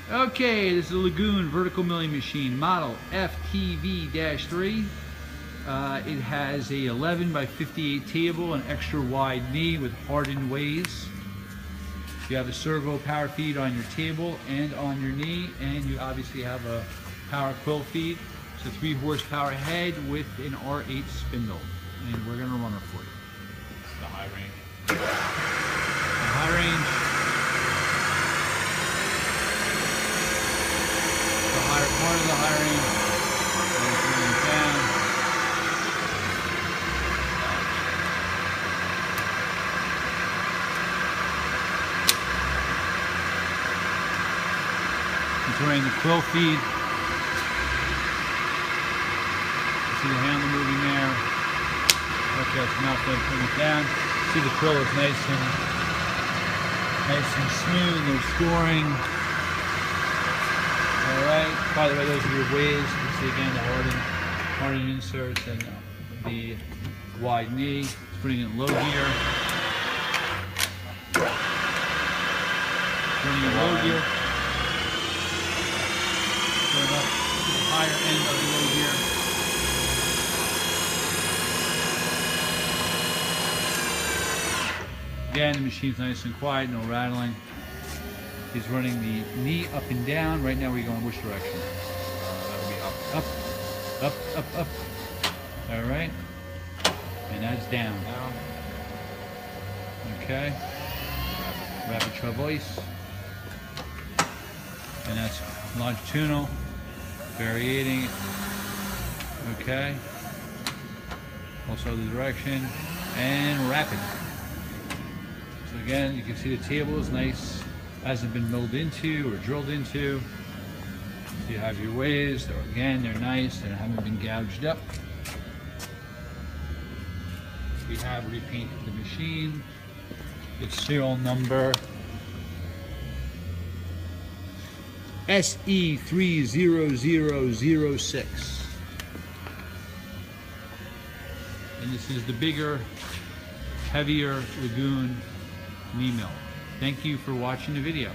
Okay, this is a Lagun vertical milling machine, model FTV-3. It has a 11 by 58 table, an extra wide knee with hardened ways. You have a servo power feed on your table and on your knee, and you obviously have a power quill feed. It's a 3 horsepower head with an R8 spindle, and we're going to run it for you. The high range. The high range. The higher part of the high range. And it's moving down. It's running the quill feed. See the handle moving there. Okay, it's now going to bring it down. See the quill is nice and smooth. No scoring. All right. By the way, those are your ways. You can see again the hardened inserts and the wide knee. It's putting it in low gear. Putting it in low gear. Going up to the higher end of the low gear. Again, the machine's nice and quiet, no rattling. He's running the knee up and down. Right now we're going which direction? That would be up, up, up, up, up. All right. And that's down. Okay. Rapid traverse. And that's longitudinal. Variating. Okay. Also the direction. And rapid. So again, you can see the table is nice, hasn't been milled into or drilled into. So you have your ways, they're nice, and haven't been gouged up. We have repainted the machine. It's serial number SE30006. And this is the bigger, heavier Lagun knee mill. Thank you for watching the video.